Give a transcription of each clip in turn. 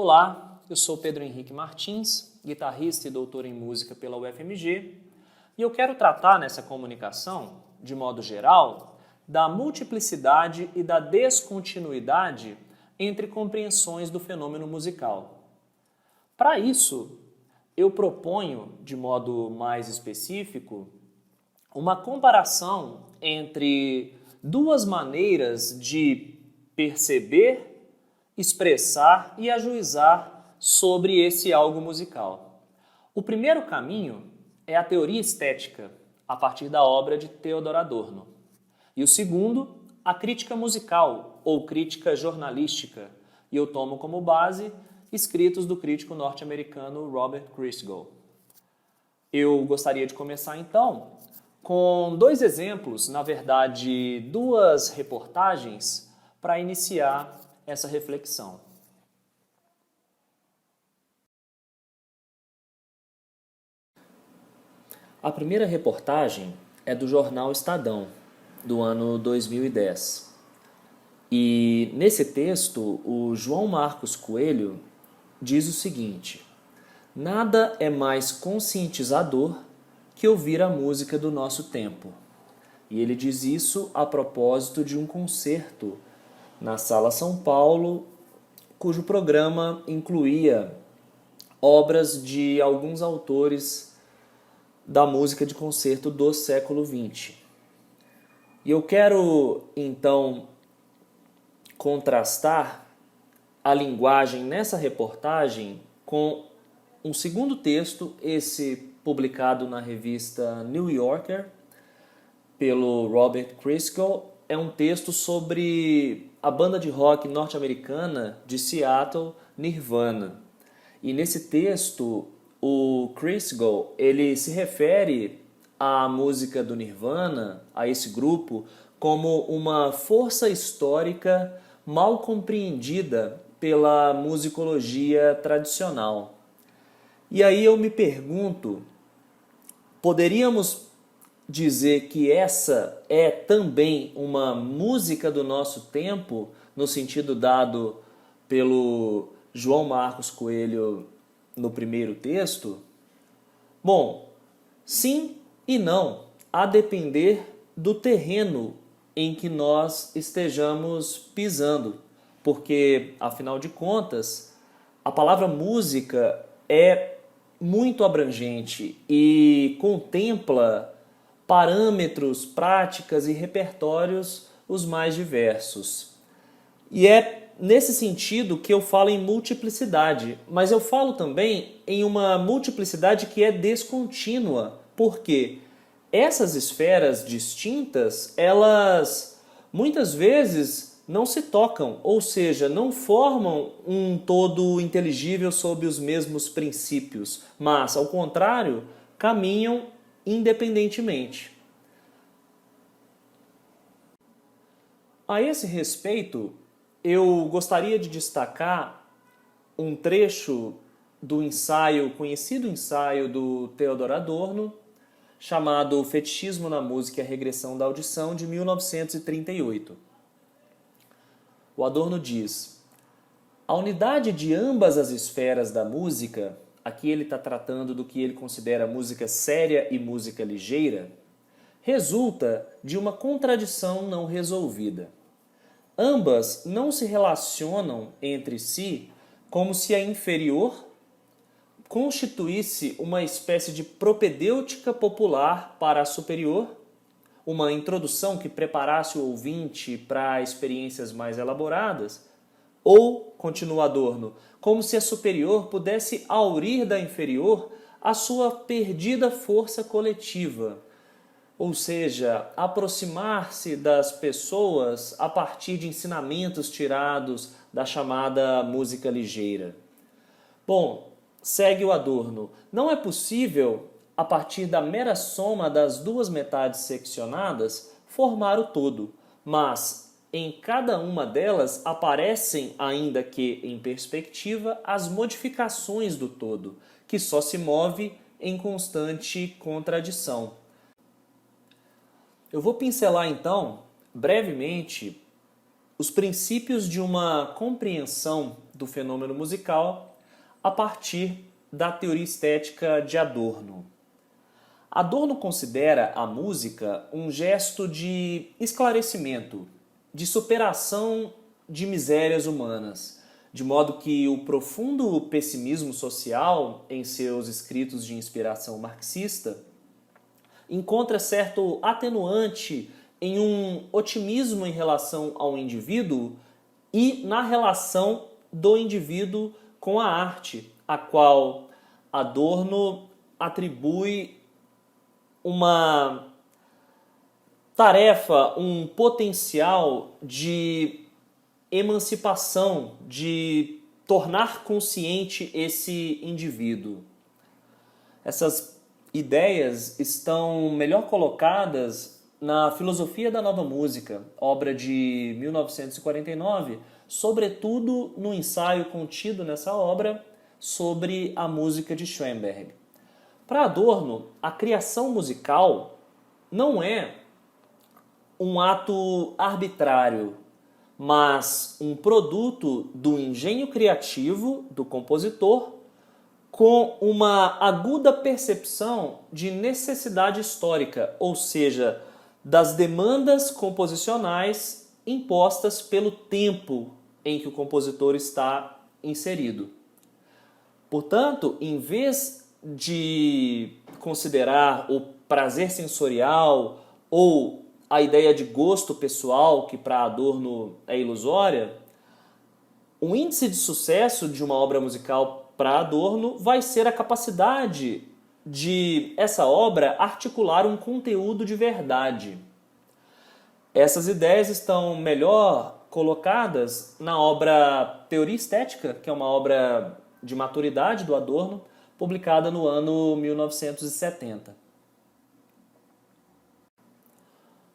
Olá, eu sou Pedro Henrique Martins, guitarrista e doutor em música pela UFMG, e eu quero tratar nessa comunicação, de modo geral, da multiplicidade e da descontinuidade entre compreensões do fenômeno musical. Para isso, eu proponho, de modo mais específico, uma comparação entre duas maneiras de perceber, expressar e ajuizar sobre esse algo musical. O primeiro caminho é a teoria estética, a partir da obra de Theodor Adorno. E o segundo, a crítica musical ou crítica jornalística, e eu tomo como base escritos do crítico norte-americano Robert Christgau. Eu gostaria de começar então com dois exemplos, na verdade, duas reportagens para iniciar essa reflexão. A primeira reportagem é do jornal Estadão, do ano 2010. E nesse texto, o João Marcos Coelho diz o seguinte: nada é mais conscientizador que ouvir a música do nosso tempo. E ele diz isso a propósito de um concerto na Sala São Paulo, cujo programa incluía obras de alguns autores da música de concerto do século XX. E eu quero, então, contrastar a linguagem nessa reportagem com um segundo texto, esse publicado na revista New Yorker, pelo Robert Christgau. É um texto sobre a banda de rock norte-americana de Seattle, Nirvana. E nesse texto, o Christgau, ele se refere à música do Nirvana, a esse grupo, como uma força histórica mal compreendida pela musicologia tradicional. E aí eu me pergunto, poderíamos dizer que essa é também uma música do nosso tempo, no sentido dado pelo João Marcos Coelho no primeiro texto? Bom, sim e não, a depender do terreno em que nós estejamos pisando, porque, afinal de contas, a palavra música é muito abrangente e contempla parâmetros, práticas e repertórios os mais diversos. E é nesse sentido que eu falo em multiplicidade, mas eu falo também em uma multiplicidade que é descontínua, porque essas esferas distintas, elas muitas vezes não se tocam, ou seja, não formam um todo inteligível sob os mesmos princípios, mas, ao contrário, caminham independentemente. A esse respeito, eu gostaria de destacar um trecho do ensaio, conhecido ensaio do Theodor Adorno, chamado Fetichismo na Música e a Regressão da Audição, de 1938. O Adorno diz: a unidade de ambas as esferas da música, aqui ele está tratando do que ele considera música séria e música ligeira, resulta de uma contradição não resolvida. Ambas não se relacionam entre si como se a inferior constituísse uma espécie de propedêutica popular para a superior, uma introdução que preparasse o ouvinte para experiências mais elaboradas, ou, continua Adorno, como se a superior pudesse aurir da inferior a sua perdida força coletiva, ou seja, aproximar-se das pessoas a partir de ensinamentos tirados da chamada música ligeira. Bom, segue o Adorno, não é possível, a partir da mera soma das duas metades seccionadas, formar o todo, mas em cada uma delas aparecem, ainda que em perspectiva, as modificações do todo, que só se move em constante contradição. Eu vou pincelar então, brevemente, os princípios de uma compreensão do fenômeno musical a partir da teoria estética de Adorno. Adorno considera a música um gesto de esclarecimento, de superação de misérias humanas, de modo que o profundo pessimismo social em seus escritos de inspiração marxista encontra certo atenuante em um otimismo em relação ao indivíduo e na relação do indivíduo com a arte, a qual Adorno atribui uma tarefa, um potencial de emancipação, de tornar consciente esse indivíduo. Essas ideias estão melhor colocadas na Filosofia da Nova Música, obra de 1949, sobretudo no ensaio contido nessa obra sobre a música de Schoenberg. Para Adorno, a criação musical não é um ato arbitrário, mas um produto do engenho criativo do compositor com uma aguda percepção de necessidade histórica, ou seja, das demandas composicionais impostas pelo tempo em que o compositor está inserido. Portanto, em vez de considerar o prazer sensorial ou a ideia de gosto pessoal, que para Adorno é ilusória, o índice de sucesso de uma obra musical para Adorno vai ser a capacidade de essa obra articular um conteúdo de verdade. Essas ideias estão melhor colocadas na obra Teoria Estética, que é uma obra de maturidade do Adorno, publicada no ano 1970.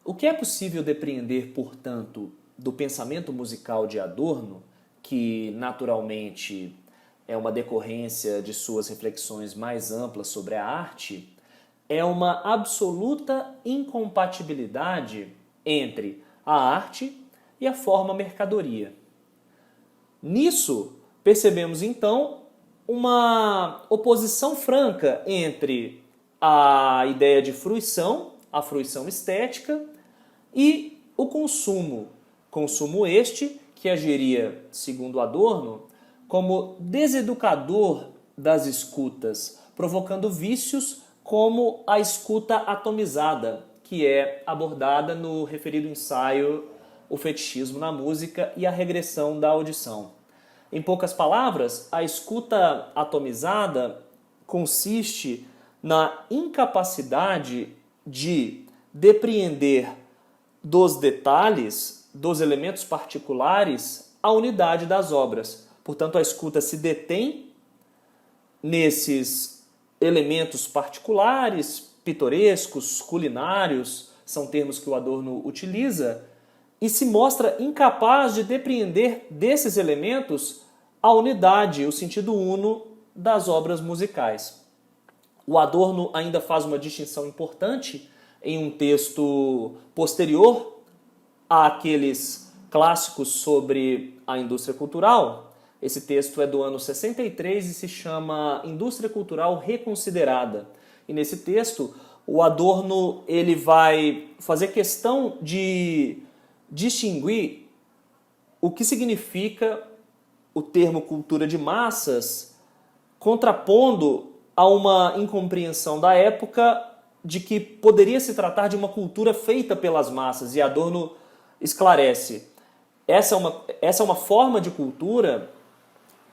O que é possível depreender, portanto, do pensamento musical de Adorno, que naturalmente é uma decorrência de suas reflexões mais amplas sobre a arte, é uma absoluta incompatibilidade entre a arte e a forma mercadoria. Nisso, percebemos então uma oposição franca entre a ideia de fruição, a fruição estética, e o consumo. Consumo este que agiria, segundo Adorno, como deseducador das escutas, provocando vícios como a escuta atomizada, que é abordada no referido ensaio O Fetichismo na Música e a Regressão da Audição. Em poucas palavras, a escuta atomizada consiste na incapacidade de depreender dos detalhes, dos elementos particulares, a unidade das obras. Portanto, a escuta se detém nesses elementos particulares, pitorescos, culinários, são termos que o Adorno utiliza, e se mostra incapaz de depreender desses elementos a unidade, o sentido uno das obras musicais. O Adorno ainda faz uma distinção importante em um texto posterior àqueles clássicos sobre a indústria cultural. Esse texto é do ano 63 e se chama Indústria Cultural Reconsiderada. E nesse texto, o Adorno ele vai fazer questão de distinguir o que significa o termo cultura de massas, contrapondo a uma incompreensão da época de que poderia se tratar de uma cultura feita pelas massas. E Adorno esclarece, essa é uma forma de cultura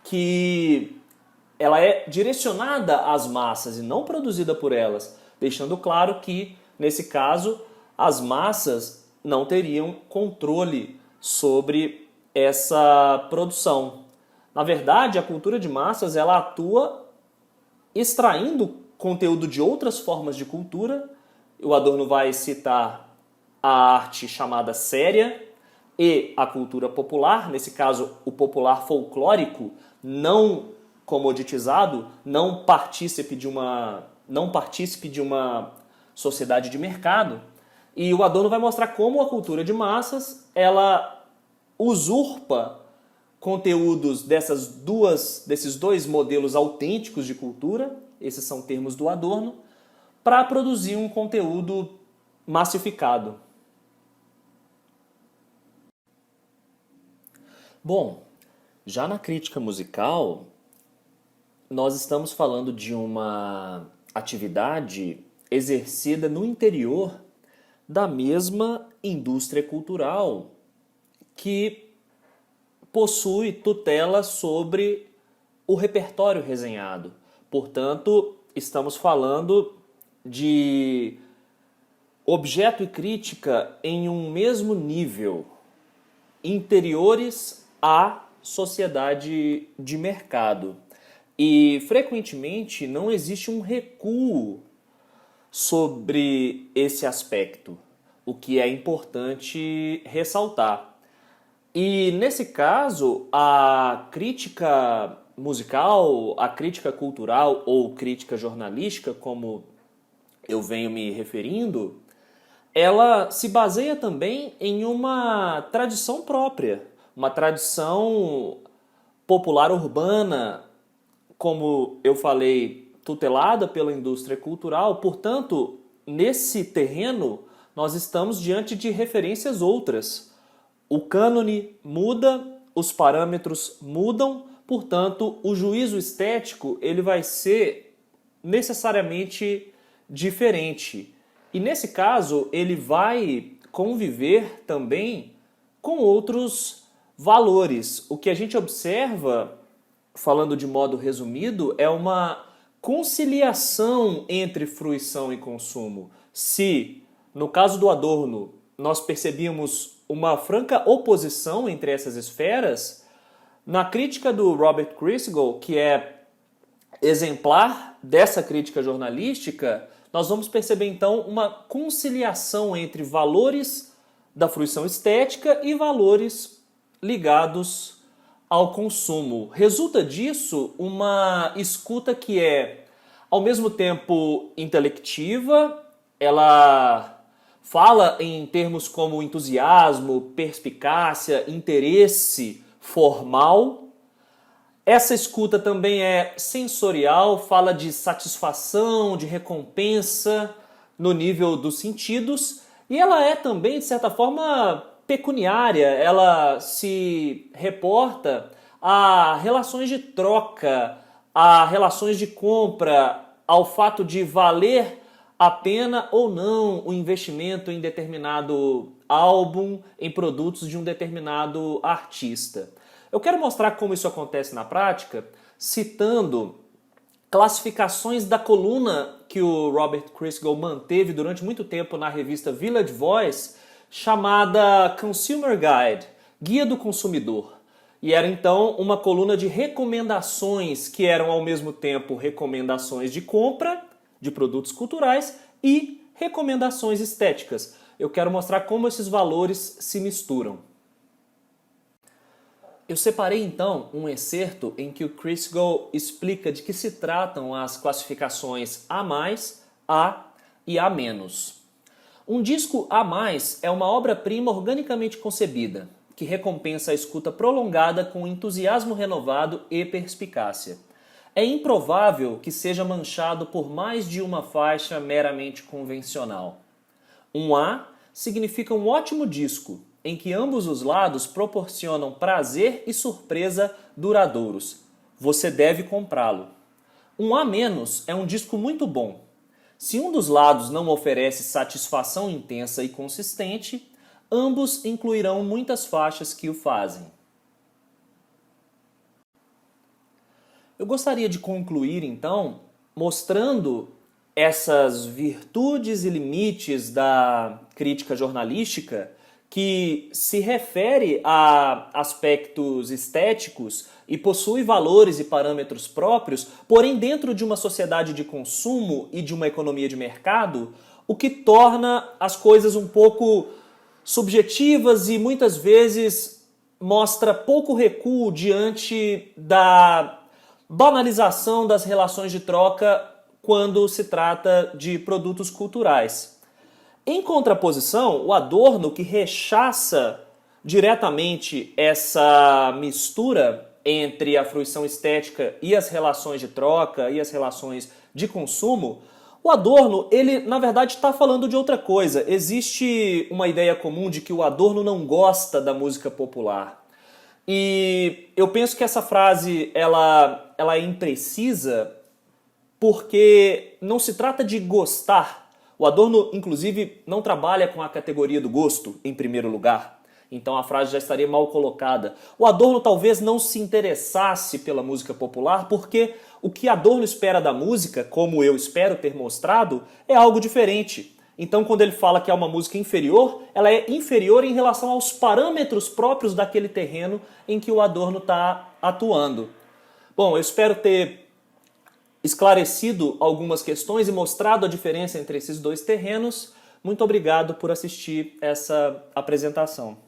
que ela é direcionada às massas e não produzida por elas, deixando claro que, nesse caso, as massas não teriam controle sobre essa produção. Na verdade, a cultura de massas ela atua extraindo conteúdo de outras formas de cultura. O Adorno vai citar a arte chamada séria e a cultura popular, nesse caso o popular folclórico, não comoditizado, não partícipe de uma sociedade de mercado. E o Adorno vai mostrar como a cultura de massas ela usurpa conteúdos desses dois modelos autênticos de cultura, esses são termos do Adorno, para produzir um conteúdo massificado. Bom, já na crítica musical, nós estamos falando de uma atividade exercida no interior da mesma indústria cultural que possui tutela sobre o repertório resenhado. Portanto, estamos falando de objeto e crítica em um mesmo nível, interiores à sociedade de mercado. E, frequentemente, não existe um recuo sobre esse aspecto, o que é importante ressaltar. E, nesse caso, a crítica musical, a crítica cultural ou crítica jornalística, como eu venho me referindo, ela se baseia também em uma tradição própria, uma tradição popular urbana, como eu falei, tutelada pela indústria cultural. Portanto, nesse terreno, nós estamos diante de referências outras. O cânone muda, os parâmetros mudam, portanto, o juízo estético ele vai ser necessariamente diferente. E nesse caso, ele vai conviver também com outros valores. O que a gente observa, falando de modo resumido, é uma conciliação entre fruição e consumo. Se, no caso do Adorno, nós percebíamos uma franca oposição entre essas esferas, na crítica do Robert Christgau, que é exemplar dessa crítica jornalística, nós vamos perceber então uma conciliação entre valores da fruição estética e valores ligados ao consumo. Resulta disso uma escuta que é, ao mesmo tempo, intelectiva, ela fala em termos como entusiasmo, perspicácia, interesse formal. Essa escuta também é sensorial, fala de satisfação, de recompensa no nível dos sentidos, e ela é também, de certa forma, pecuniária. Ela se reporta a relações de troca, a relações de compra, ao fato de valer a pena ou não o investimento em determinado álbum, em produtos de um determinado artista. Eu quero mostrar como isso acontece na prática, citando classificações da coluna que o Robert Christgau manteve durante muito tempo na revista Village Voice, chamada Consumer Guide, Guia do Consumidor. E era então uma coluna de recomendações que eram ao mesmo tempo recomendações de compra de produtos culturais e recomendações estéticas. Eu quero mostrar como esses valores se misturam. Eu separei então um excerto em que o Christgau explica de que se tratam as classificações A+, A e A-. Um disco A+, é uma obra-prima organicamente concebida, que recompensa a escuta prolongada com entusiasmo renovado e perspicácia. É improvável que seja manchado por mais de uma faixa meramente convencional. Um A significa um ótimo disco, em que ambos os lados proporcionam prazer e surpresa duradouros. Você deve comprá-lo. Um A- é um disco muito bom. Se um dos lados não oferece satisfação intensa e consistente, ambos incluirão muitas faixas que o fazem. Eu gostaria de concluir, então, mostrando essas virtudes e limites da crítica jornalística que se refere a aspectos estéticos e possui valores e parâmetros próprios, porém dentro de uma sociedade de consumo e de uma economia de mercado, o que torna as coisas um pouco subjetivas e muitas vezes mostra pouco recuo diante da banalização das relações de troca quando se trata de produtos culturais. Em contraposição, o Adorno, que rechaça diretamente essa mistura entre a fruição estética e as relações de troca e as relações de consumo, o Adorno, ele na verdade está falando de outra coisa. Existe uma ideia comum de que o Adorno não gosta da música popular. E eu penso que essa frase ela é imprecisa porque não se trata de gostar. O Adorno, inclusive, não trabalha com a categoria do gosto em primeiro lugar. Então a frase já estaria mal colocada. O Adorno talvez não se interessasse pela música popular porque o que Adorno espera da música, como eu espero ter mostrado, é algo diferente. Então quando ele fala que é uma música inferior, ela é inferior em relação aos parâmetros próprios daquele terreno em que o Adorno está atuando. Bom, eu espero ter esclarecido algumas questões e mostrado a diferença entre esses dois terrenos. Muito obrigado por assistir essa apresentação.